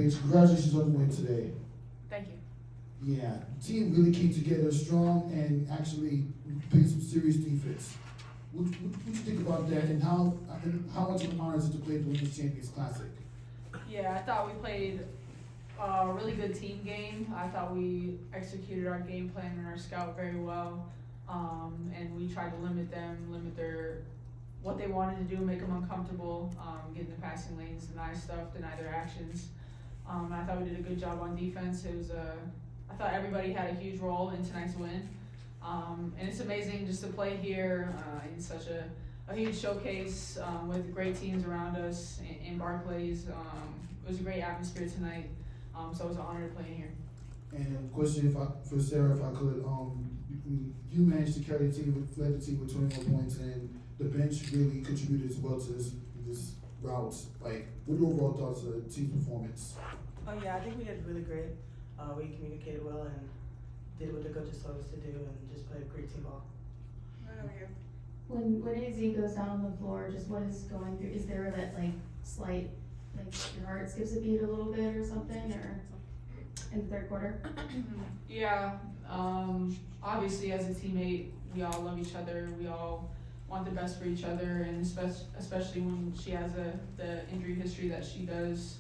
Paige, congratulations on the win today. Thank you. Yeah, the team really came together strong and actually played some serious defense. What you think about that, and how much of an honor is it to play the Women's Champions Classic? Yeah, I thought we played a really good team game. I thought we executed our game plan and our scout very well, and we tried to limit their what they wanted to do, make them uncomfortable, get in the passing lanes, deny stuff, deny their actions. I thought we did a good job on defense. I thought everybody had a huge role in tonight's win. And it's amazing just to play here in such a huge showcase with great teams around us in Barclays. It was a great atmosphere tonight, so it was an honor to play in here. And a question for Sarah, if I could, you managed to carry the team, led the team with 21 points, and the bench really contributed as well to this route. Like, what are your overall thoughts of the team's performance? Oh yeah, I think we did really great. We communicated well and did what the coaches told us to do, and just played great team ball. Right over here. When AZ goes down on the floor, just what is going through? Is there that slight, your heart skips a beat a little bit or something, or in the third quarter? Yeah, obviously as a teammate, we all love each other. We all want the best for each other, and especially when she has the injury history that she does.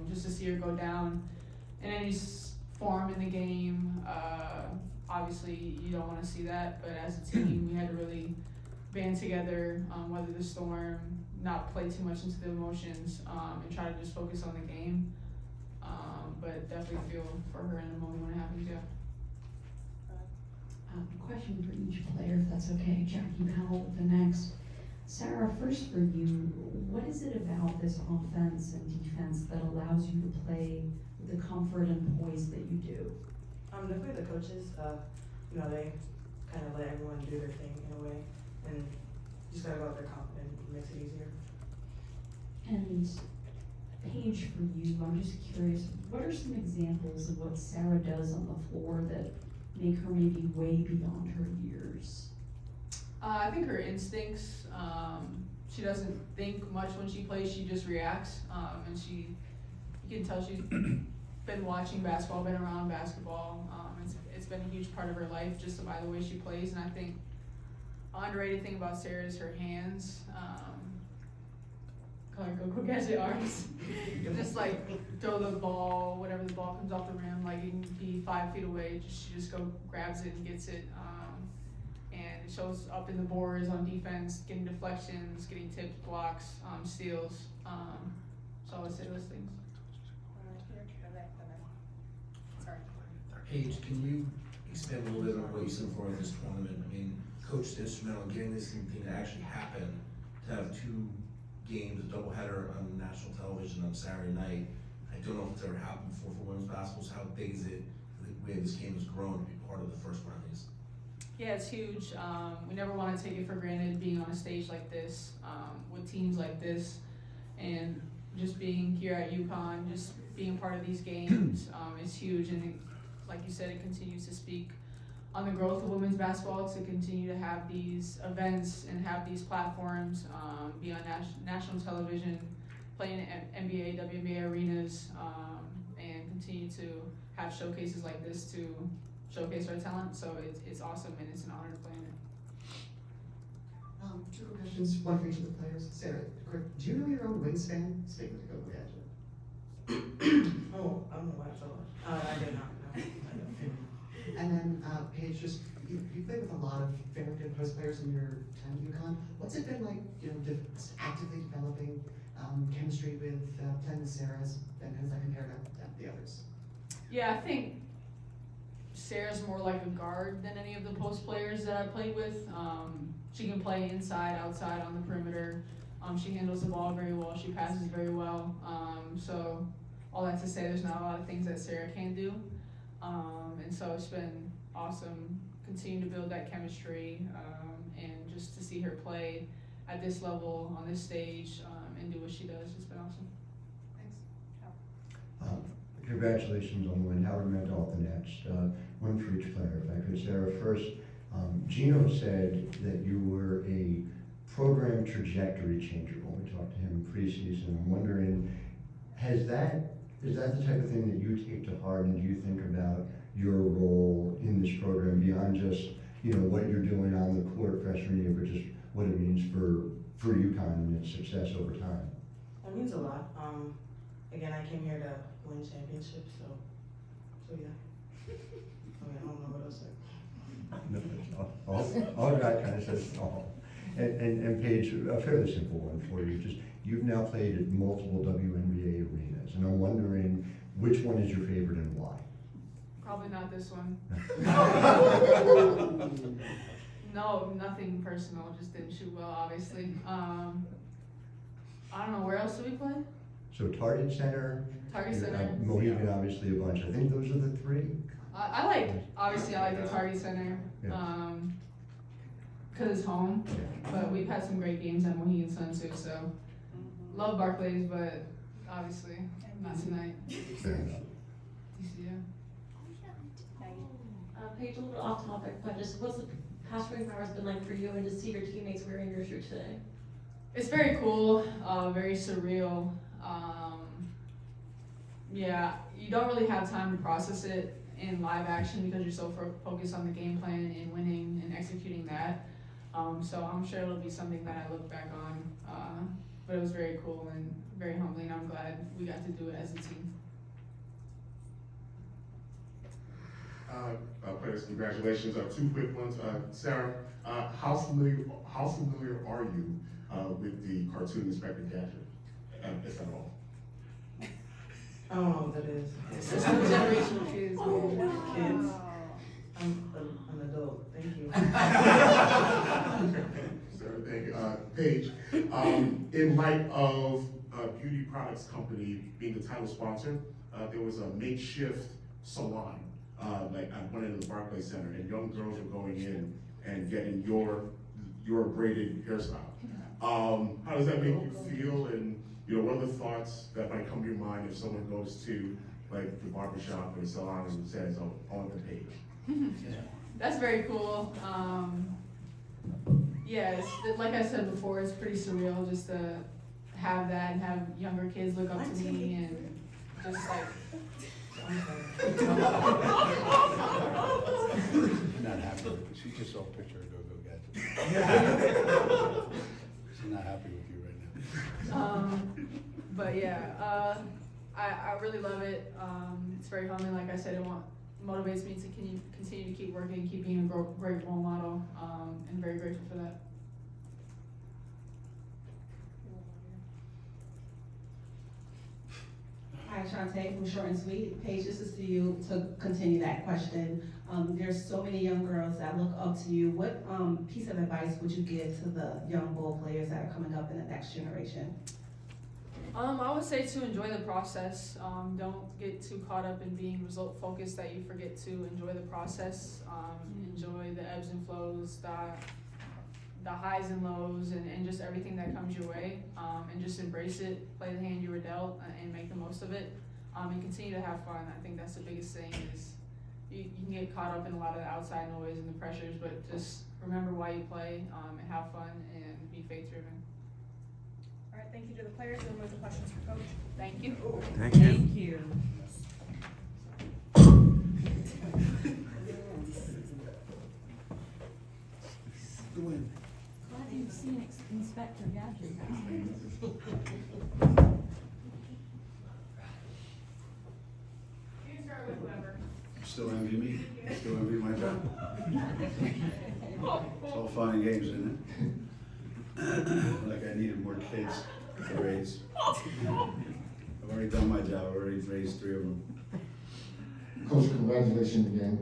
Just to see her go down in any form in the game, obviously you don't want to see that, but as a team we had to really band together, weather the storm, not play too much into the emotions, and try to just focus on the game. But definitely feel for her in the moment when it happens, yeah. Question for each player, if that's okay. Jackie Powell, the next. Sarah, first for you, what is it about this offense and defense that allows you to play with the comfort and poise that you do? Definitely the coaches, they kind of let everyone do their thing in a way, and you just gotta go out there confident. It makes it easier. And Paige, for you, I'm just curious, what are some examples of what Sarah does on the floor that make her maybe way beyond her years? I think her instincts, she doesn't think much when she plays, she just reacts, and you can tell she's been watching basketball, been around basketball. It's been a huge part of her life just by the way she plays, and I think an underrated thing about Sarah is her hands. Call her Go Gadget arms. Just throw the ball, whatever the ball comes off the rim, it can be 5 feet away, she just grabs it and gets it. And it shows up in the boards on defense, getting deflections, getting tips, blocks, steals. So I would say those things. Sorry. Paige, can you expand a little bit on what you said for this tournament? I mean, Coach is instrumental in getting this thing to actually happen, to have 2 games, a doubleheader on national television on Saturday night. I don't know if it's ever happened before for women's basketball, so how big is it, the way this game has grown to be part of the first round of these? Yeah, it's huge. We never want to take it for granted being on a stage like this, with teams like this, and just being here at UConn, just being part of these games is huge. And like you said, it continues to speak on the growth of women's basketball, to continue to have these events and have these platforms, be on national television, play in NBA, WNBA arenas, and continue to have showcases like this to showcase our talent. So it's awesome, and it's an honor to play in it. 2 quick questions, one for each of the players. Sarah, do you know your own wingspan? Speaking to Go Gadget. Oh, I don't know why I felt like. I did not. No, I don't. And then Paige, just you played with a lot of very good post players in your time at UConn. What's it been like, actively developing chemistry with playing with Sarah, and how does that compare to the others? Yeah, I think Sarah's more like a guard than any of the post players that I played with. She can play inside, outside, on the perimeter. She handles the ball very well. She passes very well. So all that to say, there's not a lot of things that Sarah can do. And so it's been awesome continuing to build that chemistry, and just to see her play at this level on this stage, and do what she does. It's been awesome. Thanks. Congratulations on the win. Howard Mandel the next. One for each player, if I could. Sarah, first, Geno said that you were a program trajectory changer when we talked to him preseason. I'm wondering, has that Is that the type of thing that you take to heart, and do you think about your role in this program beyond just, what you're doing on the court freshman year, but just what it means for UConn and its success over time? It means a lot. Again, I came here to win championships, so yeah. I don't know what else All that kind of says it all. And Paige, a fairly simple one for you. Just, you've now played at multiple WNBA arenas, and I'm wondering which one is your favorite and why? Probably not this one. No, nothing personal, just didn't shoot well, obviously. I don't know, where else do we play? So Target Center, Target Center. Mohegan, obviously a bunch. I think those are the three. I like the Target Center, Yeah. cause it's home, but we've had some great games at Mohegan Sun too, so. Love Barclays, but obviously, not tonight. Fair enough. DCU. Paige, a little off topic, but just what's the past spring powers been like for you, and to see your teammates wearing your shirt today? It's very cool, very surreal. Yeah, you don't really have time to process it in live action because you're so focused on the game plan and winning and executing that. So I'm sure it'll be something that I look back on. But it was very cool and very humbling. I'm glad we got to do it as a team. Players, congratulations. 2 quick ones. Sarah, how familiar are you with the cartoon Inspector Gadget, if at all? I don't know what that is. It's some generational kids. Kids. I'm an adult. Thank you. Sarah, thank you. Paige, in light of Beauty Products Company being the title sponsor, there was a makeshift salon, like at one end of the Barclays Center, and young girls were going in and getting your braided hairstyle. How does that make you feel? And what are the thoughts that might come to your mind if someone goes to like the barbershop or the salon and says, "Oh, on the page"? That's very cool. Yeah, like I said before, it's pretty surreal just to have that and have younger kids look up to me and just like. Not happy with it. She just saw a picture of Go Gadget. She's not happy with you right now. But yeah, I really love it. It's very humbling. Like I said, it motivates me to continue to keep working, keep being a great role model, and very grateful for that. Hi, Shantae from Short and Sweet. Paige, this is to you to continue that question. There's so many young girls that look up to you. What piece of advice would you give to the young ball players that are coming up in the next generation? I would say to enjoy the process. Don't get too caught up in being result focused that you forget to enjoy the process. Enjoy the ebbs and flows, the highs and lows, and just everything that comes your way. And just embrace it, play the hand you were dealt, and make the most of it. And continue to have fun. I think that's the biggest thing is you can get caught up in a lot of the outside noise and the pressures, but just remember why you play, and have fun, and be faith driven. All right, thank you to the players. We'll move to questions for Coach. Thank you. Thank you. Thank you. Glad you've seen Inspector Gadget. You can start with whoever. You still envy me? You still envy my job? It's all fun and games, isn't it? Like I needed more kids to raise. I've already done my job. I've already raised 3 of them. Coach, congratulations again.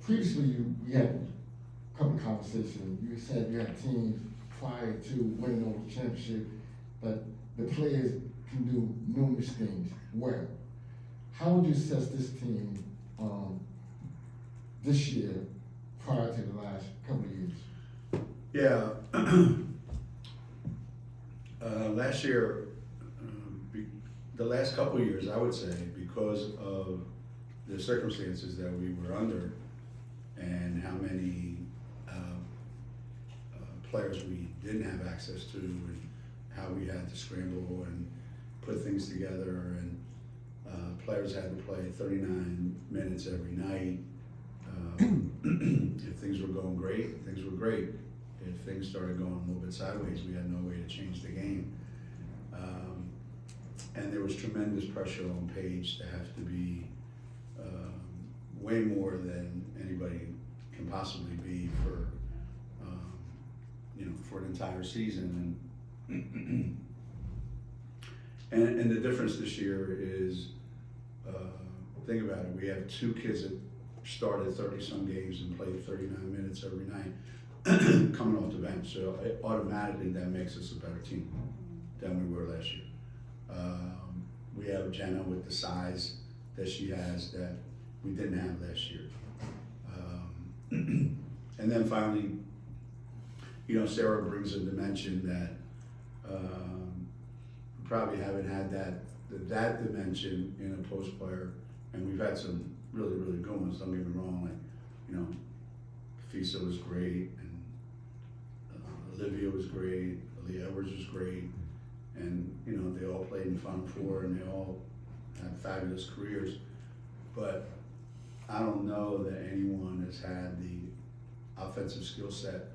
Previously, we had a couple of conversations. You said you had teams prior to winning over the championship, but the players can do numerous things well. How would you assess this team this year prior to the last couple of years? Yeah. Last year, the last couple of years, I would say, because of the circumstances that we were under and how many players we didn't have access to and how we had to scramble and put things together and Players had to play 39 minutes every night. If things were going great, things were great. If things started going a little bit sideways, we had no way to change the game. And there was tremendous pressure on Paige to have to be way more than anybody can possibly be for, for an entire season. And the difference this year is, think about it, we have 2 kids that started 30-some games and played 39 minutes every night coming off the bench. So automatically that makes us a better team than we were last year. We have Geno with the size that she has that we didn't have last year. And then finally, Sarah brings a dimension that we probably haven't had that dimension in a post player, and we've had some really, really good ones, don't get me wrong, Fisa was great, and Olivia was great, Lee Edwards was great, and they all played in the Final Four and they all had fabulous careers. But I don't know that anyone has had the offensive skill set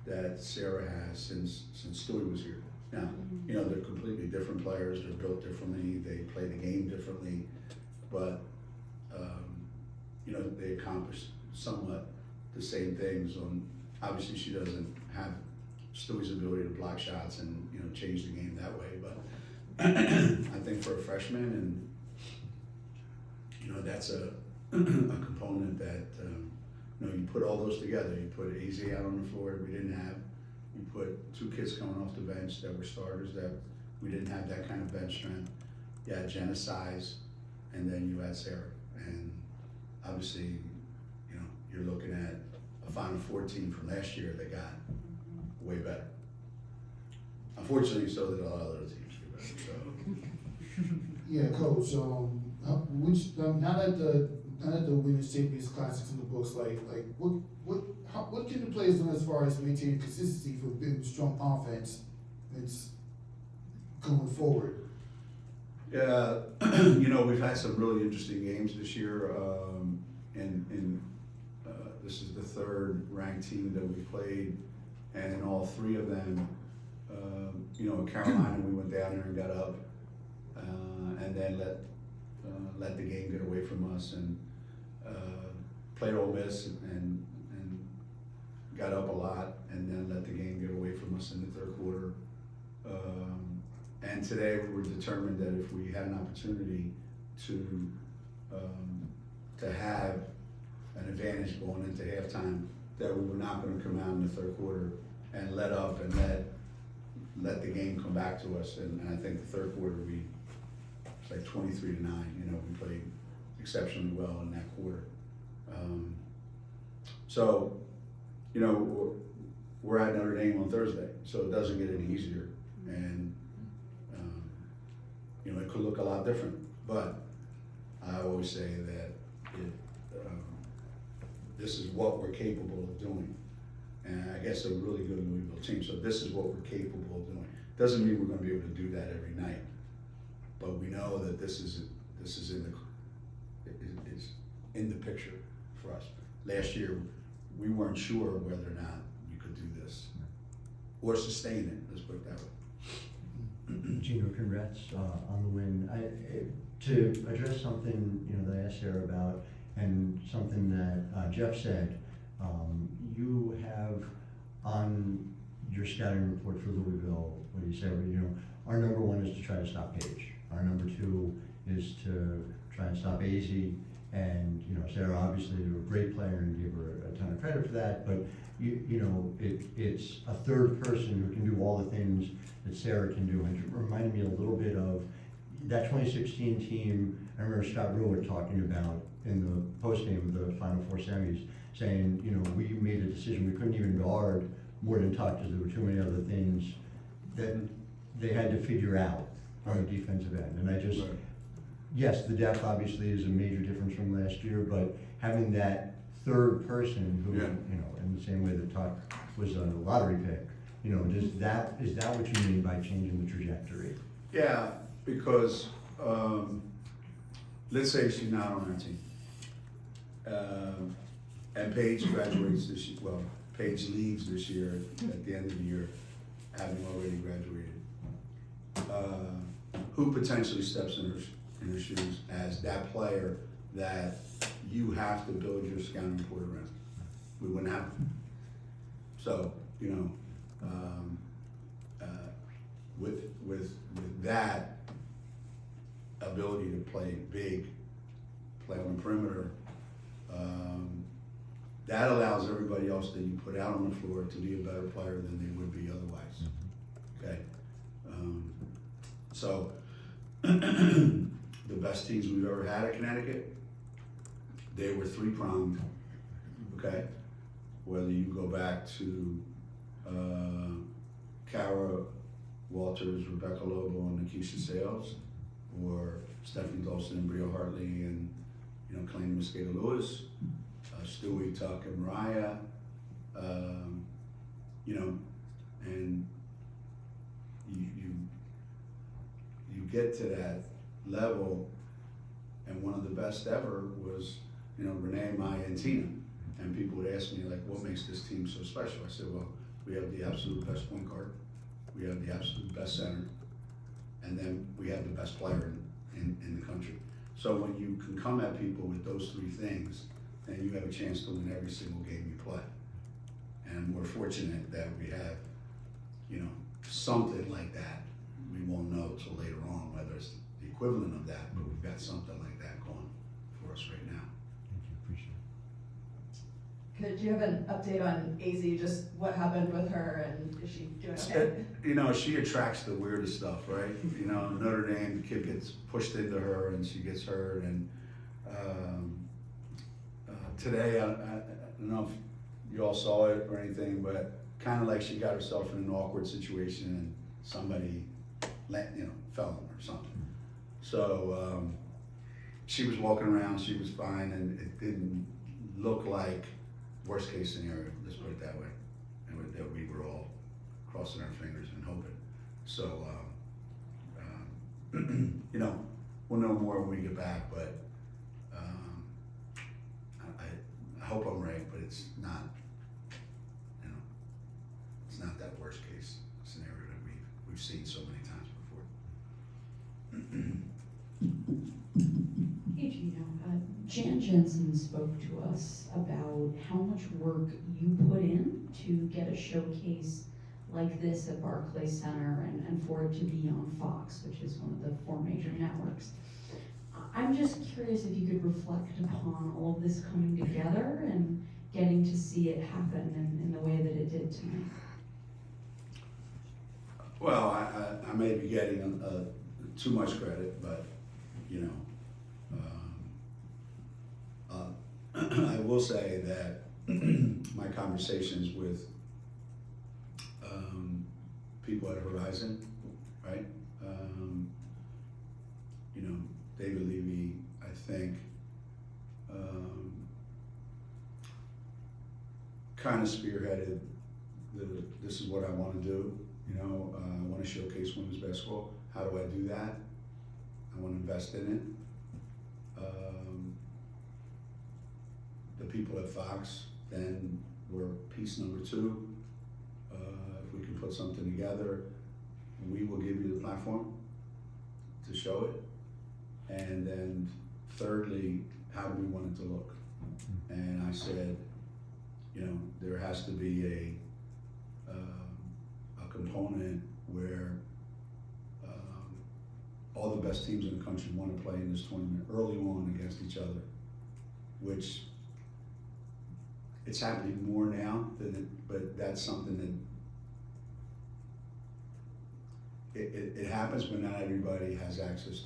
that Sarah has since Stewie was here. Now, they're completely different players, they're built differently, they play the game differently, but they accomplish somewhat the same things. Obviously she doesn't have Stewie's ability to block shots and change the game that way, but I think for a freshman, and that's a component that you put all those together. You put AZ out on the floor that we didn't have. You put 2 kids coming off the bench that were starters that we didn't have that kind of bench strength. You had Jenna's size, and then you had Sarah, and obviously you're looking at a Final Four team from last year that got way better. Unfortunately, so did a lot of other teams get better. So. Yeah, Coach. Now that the Women's Champions Classics in the books, what can the players do as far as maintaining consistency for building strong offense that's going forward? Yeah, we've had some really interesting games this year, and this is the 3rd ranked team that we played, and in all 3 of them, in Carolina we went down there and got up, and then let the game get away from us, and played Ole Miss and got up a lot, and then let the game get away from us in the 3rd quarter. And today we were determined that if we had an opportunity to have an advantage going into halftime, that we were not going to come out in the 3rd quarter and let up and let the game come back to us. And I think the 3rd quarter it's like 23-9. We played exceptionally well in that quarter. So we're at Notre Dame on Thursday, so it doesn't get any easier. And it could look a lot different, but I always say that this is what we're capable of doing. And I guess a really good Louisville team, so this is what we're capable of doing. Doesn't mean we're going to be able to do that every night, but we know that this is in the picture for us. Last year, we weren't sure whether or not we could do this or sustain it. Let's put it that way. Geno, congrats on the win. To address something that I asked Sarah about, and something that Jeff said, you have on your scouting report for Louisville, what do you say? Our number 1 is to try to stop Paige. Our number 2 is to try and stop AZ. And Sarah, obviously, you're a great player and give her a ton of credit for that. But it's a 3rd person who can do all the things that Sarah can do. And it reminded me a little bit of that 2016 team. I remember Scott Brewer talking about in the postgame of the Final Four semis, saying, we made a decision we couldn't even guard more than Tuck because there were too many other things that they had to figure out on the defensive end. And I just. Right. Yes, the depth obviously is a major difference from last year, but having that 3rd person who, in the same way that Tuck was a lottery pick, is that what you mean by changing the trajectory? Yeah, because let's say she's not on our team. And Paige graduates this year, well, Paige leaves this year at the end of the year, having already graduated. Who potentially steps in her shoes as that player that you have to build your scouting report around? We wouldn't have. So, you know, with that ability to play big, play on the perimeter, that allows everybody else that you put out on the floor to be a better player than they would be otherwise. Okay. So the best teams we've ever had at Connecticut, they were three-pronged. Okay. Whether you go back to Kara Walters, Rebecca Lobo, and Nikisha Sales, or Stephanie Dolson and Bria Hartley, and Clayton Mosqueda Lewis, Stewie, Tuck, and Mariah, and you get to that level, and one of the best ever was Renee, Maya, and Tina. And people would ask me, like, what makes this team so special? I said, well, we have the absolute best point guard, we have the absolute best center, and then we have the best player in the country. So when you can come at people with those three things, then you have a chance to win every single game you play. And we're fortunate that we have, something like that. We won't know till later on whether it's the equivalent of that, but we've got something like that going for us right now. Thank you, appreciate it. Do you have an update on AZ, just what happened with her, and is she doing okay? She attracts the weirdest stuff, right? Notre Dame, the kid gets pushed into her and she gets hurt. And today, I don't know if you all saw it or anything, but kind of like she got herself in an awkward situation and somebody fell on her or something. So she was walking around, she was fine, and it didn't look like worst case scenario, let's put it that way. And that we were all crossing our fingers and hoping. So, we'll know more when we get back, but I hope I'm right, but it's not, it's not that worst case scenario that we've seen so many times before. Hey Geno, Jan Jensen spoke to us about how much work you put in to get a showcase like this at Barclays Center and for it to be on Fox, which is one of the 4 major networks. I'm just curious if you could reflect upon all of this coming together and getting to see it happen in the way that it did tonight. Well, I may be getting too much credit, but I will say that my conversations with people at Horizon, right? David Levy, I think, kind of spearheaded this is what I want to do. I want to showcase women's basketball. How do I do that? I want to invest in it. The people at Fox then were piece number 2. If we can put something together, we will give you the platform to show it. And then thirdly, how do we want it to look? And I said, there has to be a component where all the best teams in the country want to play in this tournament early on against each other, which it's happening more now but that's something that it happens, but not everybody has access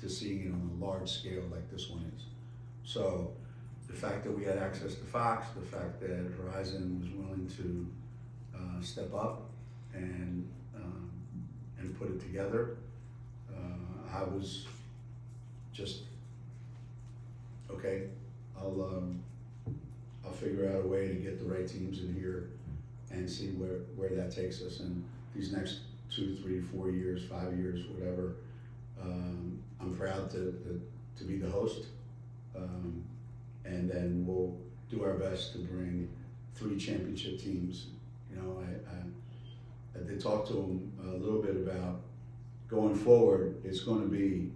to seeing it on a large scale like this one is. So the fact that we had access to Fox, the fact that Horizon was willing to step up and put it together, I was just, okay, I'll figure out a way to get the right teams in here and see where that takes us. And these next 2, 3, 4 years, 5 years, whatever, I'm proud to to be the host. And then we'll do our best to bring 3 championship teams. You know, I did talk to them a little bit about going forward. It's going to be,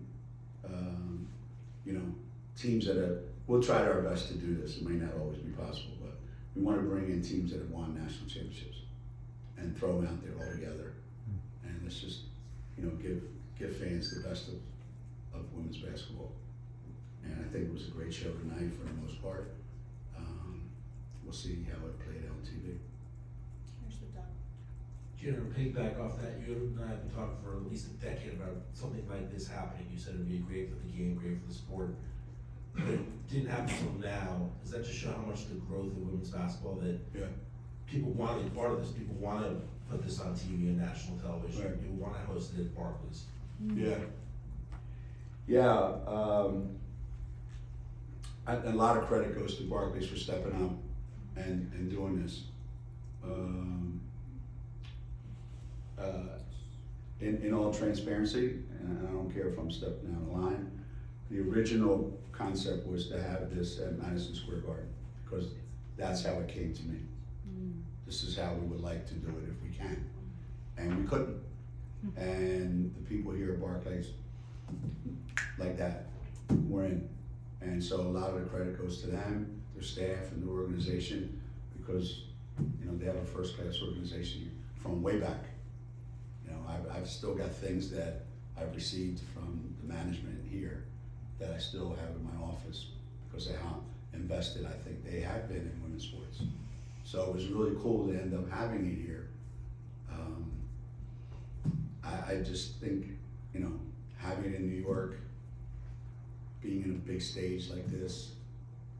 you know, teams that have, we'll try our best to do this. It may not always be possible, but we want to bring in teams that have won national championships and throw them out there all together. And let's just, you know, give fans the best of women's basketball. And I think it was a great show tonight for the most part. We'll see how it played out on TV. Here's the done. Geno, to piggyback off that, you and I have been talking for at least a decade about something like this happening. You said it would be great for the game, great for the sport. But it didn't happen until now. Does that just show how much the growth of women's basketball that people want to be part of this? People want to put this on TV and national television. Right. People want to host it at Barclays. Yeah. Yeah. A lot of credit goes to Barclays for stepping up and doing this. In all transparency, and I don't care if I'm stepping out of line, the original concept was to have this at Madison Square Garden because that's how it came to me. This is how we would like to do it if we can. And we couldn't. And the people here at Barclays, like that, we're in. And so a lot of the credit goes to them, their staff, and their organization, because you know they have a first-class organization here from way back. You know, I've still got things that I've received from the management here that I still have in my office because of how invested I think they have been in women's sports. So it was really cool to end up having it here. I just think, you know, having it in New York, being in a big stage like this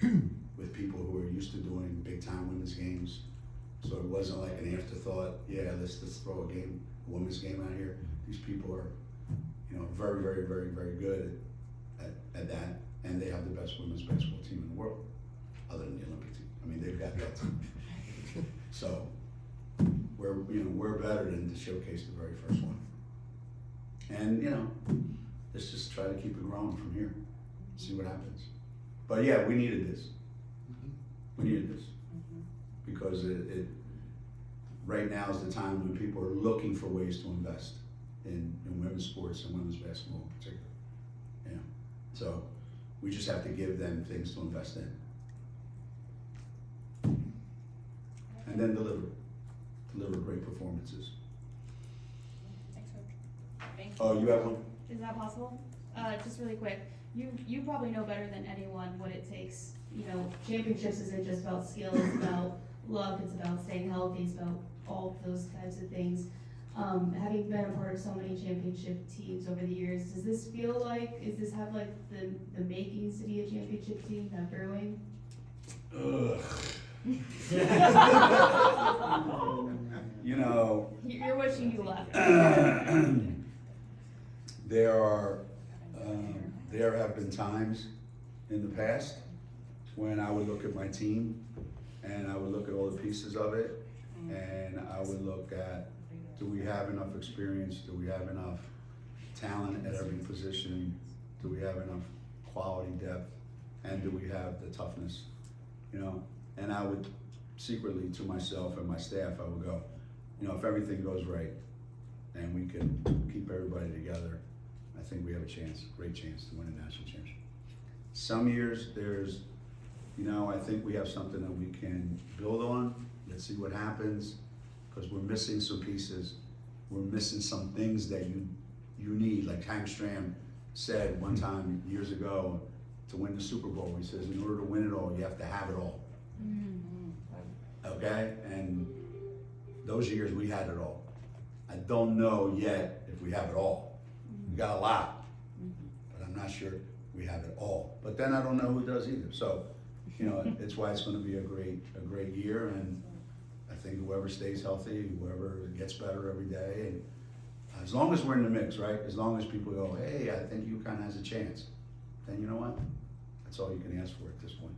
with people who are used to doing big time women's games. So it wasn't like an afterthought, yeah, let's throw a women's game out here. These people are, you know, very, very, very, very good at that. And they have the best women's basketball team in the world, other than the Olympic team. I mean, they've got that team. So we're better than to showcase the very first one. And, you know, let's just try to keep it growing from here. See what happens. But yeah, we needed this. We needed this because it right now is the time when people are looking for ways to invest in women's sports and women's basketball in particular. Yeah. So we just have to give them things to invest in, and then deliver great performances. Thanks, Coach. Thank you. Oh, you have one? Is that possible? Just really quick, you probably know better than anyone what it takes. You know, championships isn't just about skill, it's about luck, it's about staying healthy, it's about all those types of things. Having been a part of so many championship teams over the years, does this feel like, does this have like the makings to be a championship team, that brewing? Ugh. You know, You're wishing you left. There have been times in the past when I would look at my team and I would look at all the pieces of it and I would look at, do we have enough experience? Do we have enough talent at every position? Do we have enough quality depth? And do we have the toughness? You know, and I would secretly to myself and my staff, I would go, you know, if everything goes right and we can keep everybody together, I think we have a chance, great chance to win a national championship. Some years there's, you know, I think we have something that we can build on. Let's see what happens, because we're missing some pieces. We're missing some things that you need. Like Hank Stram said one time years ago to win the Super Bowl, he says, in order to win it all, you have to have it all. Okay? And those years we had it all. I don't know yet if we have it all. We got a lot, but I'm not sure we have it all. But then I don't know who does either. So, you know, it's why it's going to be a great year. And I think whoever stays healthy, whoever gets better every day, and as long as we're in the mix, right? As long as people go, hey, I think UConn has a chance, then you know what? That's all you can ask for at this point.